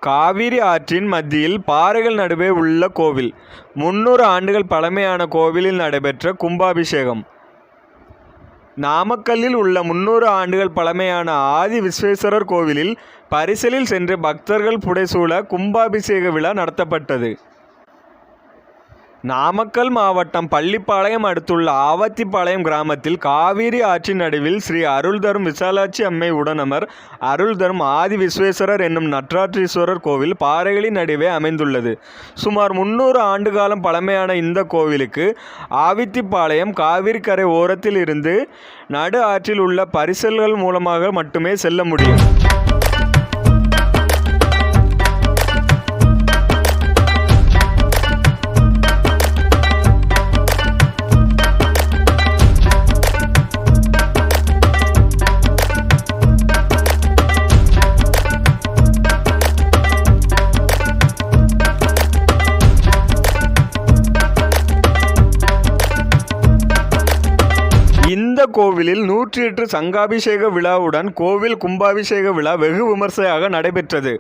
காவிரி ஆற்றின் மத்தியில் பாறைகள் நடுவே உள்ள கோவில். 300 ஆண்டுகள் பழமையான கோவிலில் நடைபெற்ற கும்பாபிஷேகம். நாமக்கல்லில் உள்ள 300 ஆண்டுகள் பழமையான ஆதி விஸ்வேஸ்வரர் கோவிலில் பரிசலில் சென்று பக்தர்கள் புடைசூழ கும்பாபிஷேக விழா நடத்தப்பட்டது. நாமக்கல் மாவட்டம் பள்ளிப்பாளையம் அடுத்துள்ள ஆவத்திப்பாளையம் கிராமத்தில் காவிரி ஆற்றின் நடுவில் ஸ்ரீ அருள் தரும் விசாலாட்சி அம்மை உடனமர் அருள் தரும் ஆதி விஸ்வேஸ்வரர் என்னும் நட்ராற்றீஸ்வரர் கோவில் பாறைகளின் நடுவே அமைந்துள்ளது. சுமார் 300 ஆண்டு காலம் பழமையான இந்த கோவிலுக்கு ஆவத்திப்பாளையம் காவிரி கரை ஓரத்தில் இருந்து நடு ஆற்றில் உள்ள பரிசல்கள் மூலமாக மட்டுமே செல்ல முடியும். இந்த கோவிலில் 108 சங்காபிஷேக விழாவுடன் கோவில் கும்பாபிஷேக விழா வெகு விமர்சையாக நடைபெற்றது.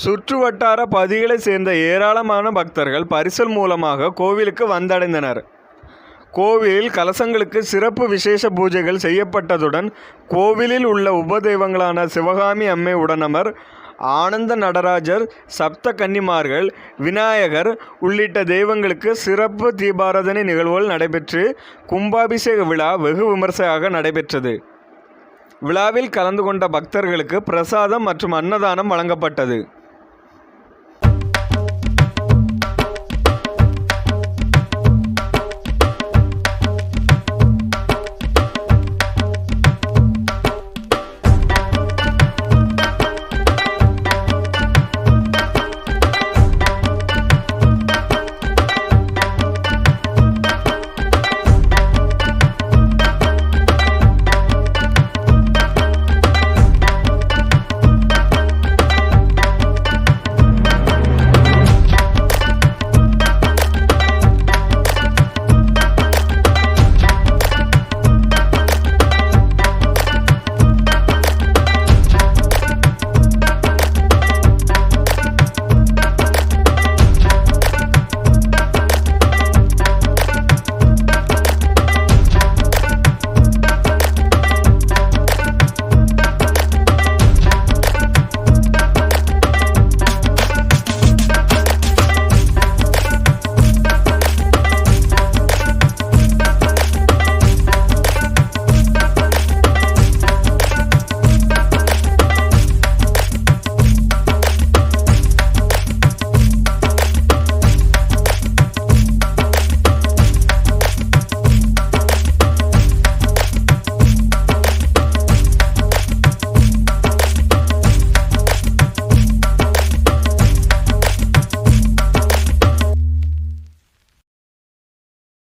சுற்றுவட்டார பகுதிகளைச் சேர்ந்த ஏராளமான பக்தர்கள் பரிசல் மூலமாக கோவிலுக்கு வந்தடைந்தனர். கோவிலில் கலசங்களுக்கு சிறப்பு விசேஷ பூஜைகள் செய்யப்பட்டதுடன் கோவிலில் உள்ள உபதெய்வங்களான சிவகாமி அம்மை உடனமர், ஆனந்த நடராஜர், சப்த கன்னிமார்கள், விநாயகர் உள்ளிட்ட தெய்வங்களுக்கு சிறப்பு தீபாராதனை நிகழ்வுகள் நடைபெற்று கும்பாபிஷேக விழா வெகு விமர்சையாக நடைபெற்றது. விழாவில் கலந்து கொண்ட பக்தர்களுக்கு பிரசாதம் மற்றும் அன்னதானம் வழங்கப்பட்டது.